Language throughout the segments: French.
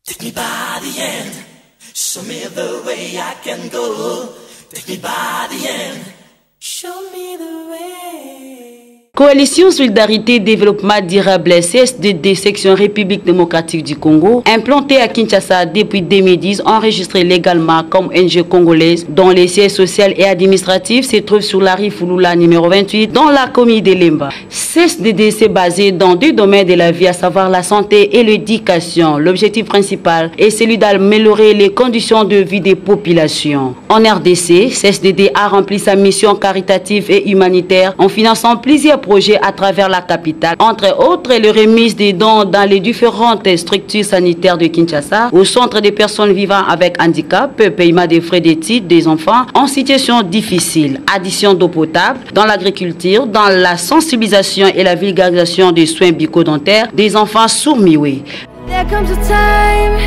Take me by the hand, show me the way I can go. Take me by the hand, show me the way. Coalition Solidarité Développement Durable CSDD section République démocratique du Congo, implantée à Kinshasa depuis 2010, enregistrée légalement comme ONG congolaise, dont les sièges social et administratifs se trouvent sur la rue Fulula numéro 28, dans la commune de Lemba. CSDD s'est basé dans deux domaines de la vie, à savoir la santé et l'éducation. L'objectif principal est celui d'améliorer les conditions de vie des populations. En RDC, CSDD a rempli sa mission caritative et humanitaire en finançant plusieurs projets à travers la capitale, entre autres le remise des dons dans les différentes structures sanitaires de Kinshasa, au centre des personnes vivant avec handicap, paiement des frais d'études des enfants en situation difficile, addition d'eau potable, dans l'agriculture, dans la sensibilisation et la vulgarisation des soins bucco-dentaires des enfants sourds-muets. There comes a time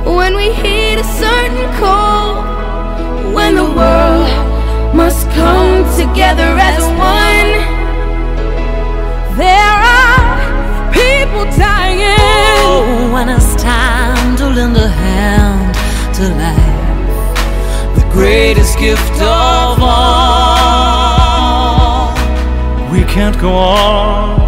when we hit a certain call, when the world must come together as one. There are people dying. Oh, when it's time to lend a hand to life, the greatest gift of all. We can't go on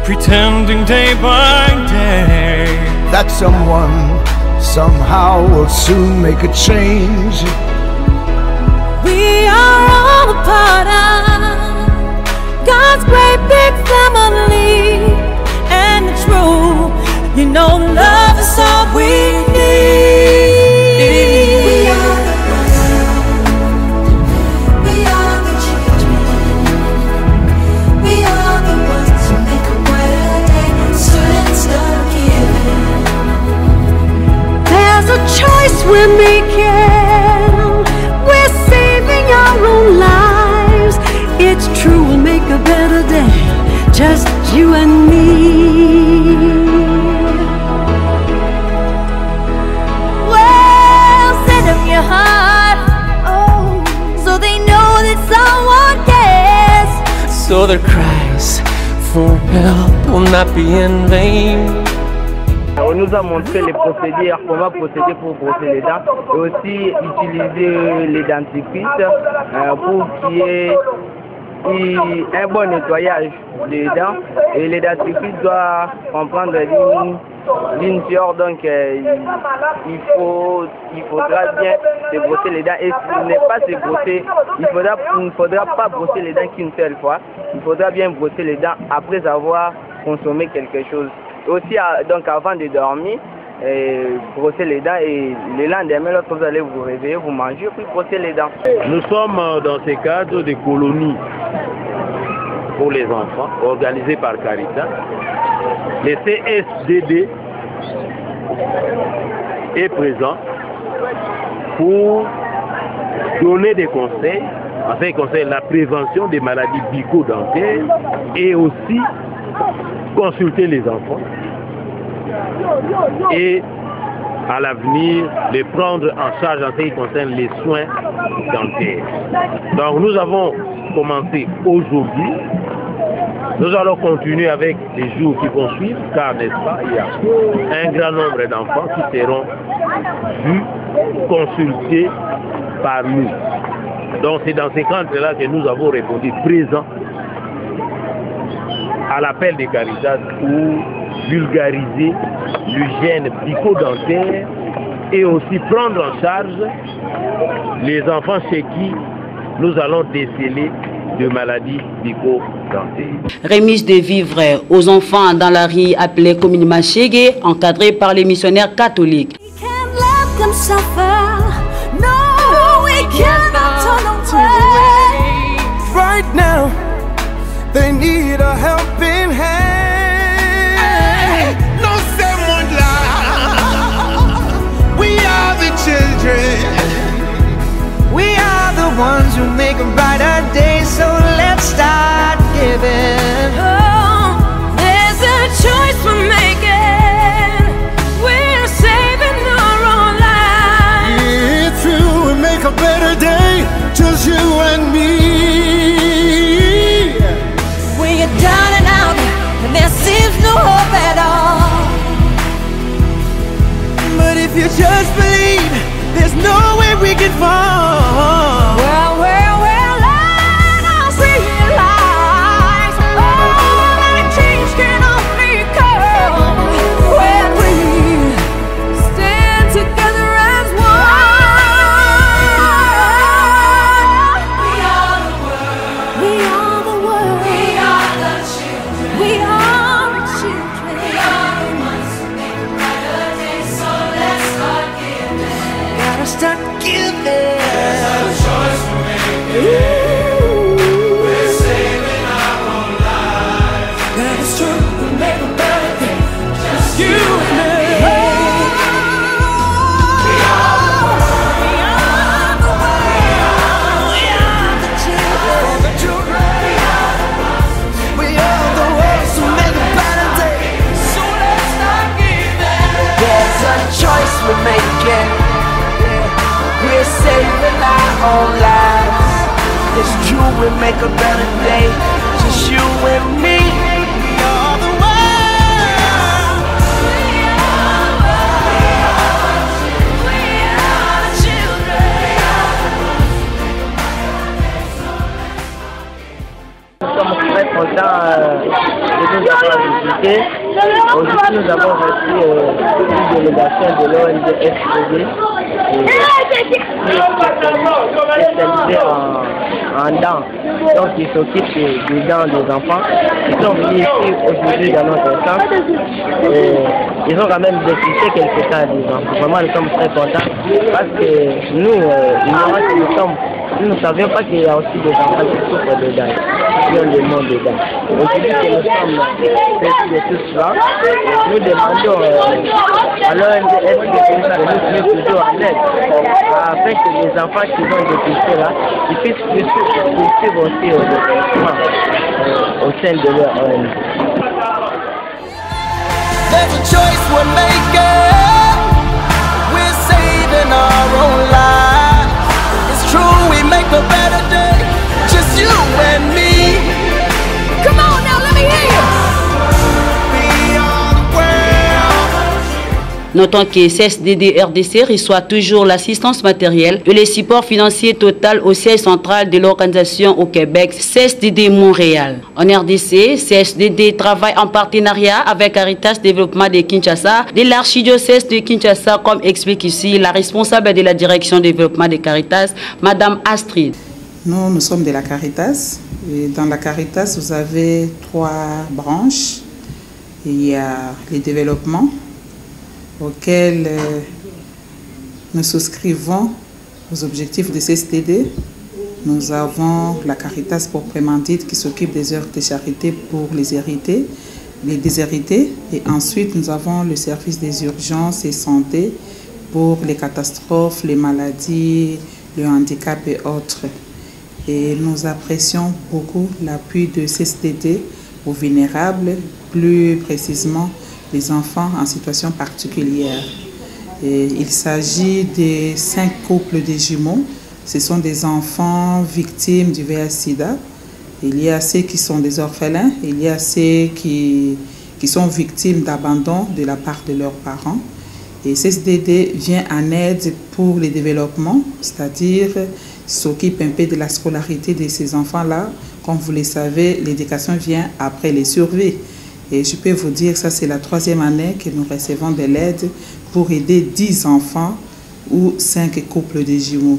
pretending day by day that someone somehow will soon make a change. We are all a part of God's great big family, and it's true, you know, love is all we need. We are the ones, we are the children, we are the ones who make a brighter day, so let's start giving. There's a choice we're making, we're saving our own lives. It's true, we'll make a better day, just you and me. Well, send them your heart, oh, so they know that someone cares. So their cries for help will not be in vain. On nous a montré les procédures, comment procéder pour brosser les dents et aussi utiliser les dentifrices pour qu'il y ait un bon nettoyage des dents. Et les dentifrices doivent comprendre d'une fiore, donc il faudra bien se brosser les dents. Et ce n'est pas se brosser, il ne faudra pas brosser les dents qu'une seule fois. Il faudra bien brosser les dents après avoir consommé quelque chose. Aussi, donc avant de dormir, brosser les dents et le lendemain, lorsque vous allez vous réveiller, vous mangez, puis brosser les dents. Nous sommes dans ce cadre de colonies pour les enfants, organisées par Caritas. Le CSDD est présent pour donner des conseils, enfin conseiller la prévention des maladies bucco-dentaires et aussi consulter les enfants et à l'avenir les prendre en charge en ce qui concerne les soins dentaires. Donc nous avons commencé aujourd'hui, nous allons continuer avec les jours qui vont suivre, car n'est-ce pas, il y a un grand nombre d'enfants qui seront vus, consultés par nous. Donc c'est dans ces cadres-là que nous avons répondu présent à l'appel des Caritas pour vulgariser l'hygiène bucco-dentaire et aussi prendre en charge les enfants chez qui nous allons déceler de maladies bucco-dentaires. Remise de vivres aux enfants dans la rue appelée communément Chégué, encadrée par les missionnaires catholiques. Right now, they need a helping hand. No someone lie. We are the children. We are the ones who make a brighter day. So let's start giving. Oh, there's a choice we're making. We're saving our own lives. It's true, we make a better day, just you and me. When you're down you just believe, there's no way we can fall. Well, I see lights. Oh, that change can only come when we stand together as one. We are the world. We are the world. We are the children. We are the children. We are the ones who make a brighter day. So let's start giving. Gotta start giving. There's a choice we're making. We're saving our own lives. That is true. We make a better day. Just You and me. We are the world. We are the world. We are the children. The children. We are the ones who make a better day. So let's start giving. There's a choice we're making. We're saving our own lives. It's true, we make a better day. Just you and me. We are the world. We are the children. Nous sommes très contents de nous avoir visités. Aujourd'hui, nous avons reçu une délégation de l'ONG FPD spécialisée en dents. Donc, ils s'occupent des dents des enfants. Ils sont venus ici aujourd'hui dans notre centre. Ils ont quand même dépisté quelques cas des enfants. Vraiment, nous sommes très contents parce que nous, nous ne savions pas qu'il y a aussi des enfants qui souffrent de dents, qui ont des maux de dents. Aujourd'hui que nous sommes précis de tout cela, nous demandons à l'ONG FPD de nous venir toujours en aide afin que les enfants qui ont dépisté là, ils puissent suivre aussi au développement au sein de leur ONG. There's a choice we're making. We're saving our own lives. It's true, we make a better day. Just you and me. Come on now, let me hear you. We are the world. Notons que CSDD RDC reçoit toujours l'assistance matérielle et les supports financiers total au siège central de l'organisation au Québec, CSDD Montréal. En RDC, CSDD travaille en partenariat avec Caritas Développement de Kinshasa, de l'archidiocèse de Kinshasa, comme explique ici la responsable de la direction développement de Caritas, Madame Astrid. Nous sommes de la Caritas. Et dans la Caritas, vous avez 3 branches. Il y a les développements auxquels nous souscrivons aux objectifs de CSDD. Nous avons la Caritas proprement dite qui s'occupe des œuvres de charité pour les déshérités. Et ensuite, nous avons le service des urgences et santé pour les catastrophes, les maladies, le handicap et autres. Et nous apprécions beaucoup l'appui de CSDD aux vulnérables, plus précisément les enfants en situation particulière. Et il s'agit de 5 couples de jumeaux. Ce sont des enfants victimes du VIH-Sida. Il y a ceux qui sont des orphelins, il y a ceux qui sont victimes d'abandon de la part de leurs parents. Et CSDD vient en aide pour les développements, c'est-à-dire s'occupe un peu de la scolarité de ces enfants-là. Comme vous le savez, l'éducation vient après les survies. Et je peux vous dire, ça c'est la 3e année que nous recevons de l'aide pour aider 10 enfants ou 5 couples de jumeaux.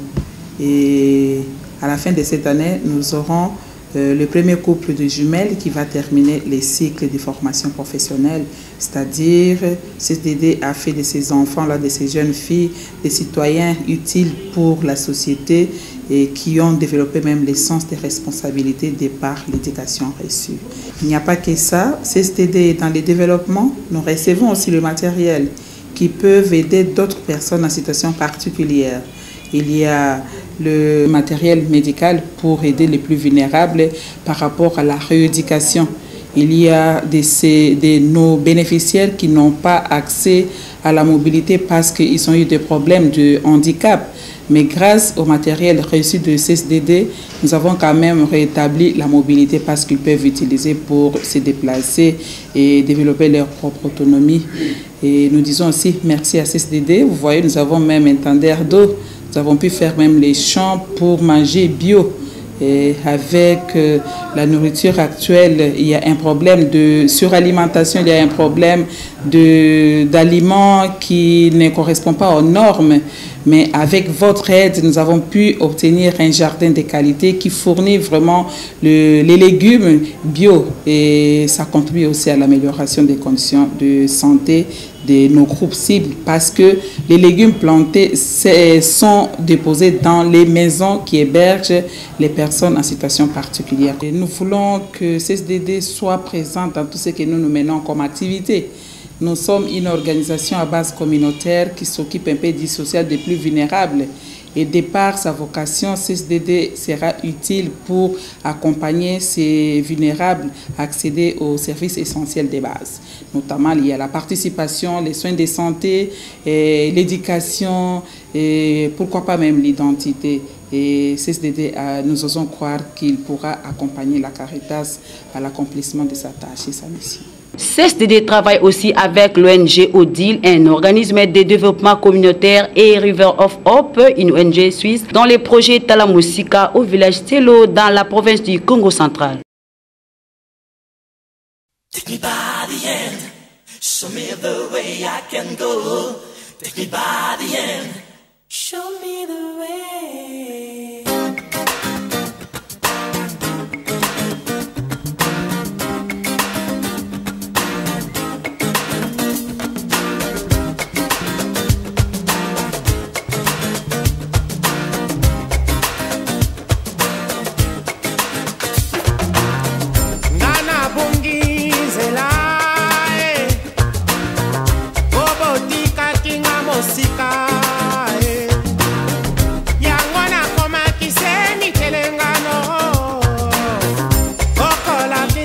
Et à la fin de cette année, nous aurons le premier couple de jumelles qui va terminer les cycles de formation professionnelle, c'est-à-dire CSDD a fait de ces enfants-là, de ces jeunes filles, des citoyens utiles pour la société et qui ont développé même le sens des responsabilités de par l'éducation reçue. Il n'y a pas que ça, CSDD dans les développements, nous recevons aussi le matériel qui peut aider d'autres personnes en situation particulière. Il y a le matériel médical pour aider les plus vulnérables par rapport à la rééducation. Il y a nos bénéficiaires qui n'ont pas accès à la mobilité parce qu'ils ont eu des problèmes de handicap. Mais grâce au matériel reçu de CSDD, nous avons quand même rétabli la mobilité parce qu'ils peuvent utiliser pour se déplacer et développer leur propre autonomie. Et nous disons aussi merci à CSDD. Vous voyez, nous avons même un tendeur d'eau. Nous avons pu faire même les champs pour manger bio. Et avec la nourriture actuelle, il y a un problème de suralimentation, il y a un problème d'aliments qui ne correspondent pas aux normes. Mais avec votre aide, nous avons pu obtenir un jardin de qualité qui fournit vraiment les légumes bio. Et ça contribue aussi à l'amélioration des conditions de santé de nos groupes cibles parce que les légumes plantés sont déposés dans les maisons qui hébergent les personnes en situation particulière. Et nous voulons que CSDD soit présent dans tout ce que nous menons comme activité. Nous sommes une organisation à base communautaire qui s'occupe un peu du social des plus vulnérables. Et de par sa vocation, CSDD sera utile pour accompagner ces vulnérables à accéder aux services essentiels de base. Notamment, il y a la participation, les soins de santé, l'éducation et pourquoi pas même l'identité. Et CSDD, nous osons croire qu'il pourra accompagner la Caritas à l'accomplissement de sa tâche et sa mission. CSDD travaille aussi avec l'ONG Odile, un organisme de développement communautaire, et River of Hope, une ONG suisse, dans les projets Talamusika au village Telo dans la province du Congo central. Take me by the hand, show me the way I can go. Take me by the hand, show me the way.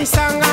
Sanga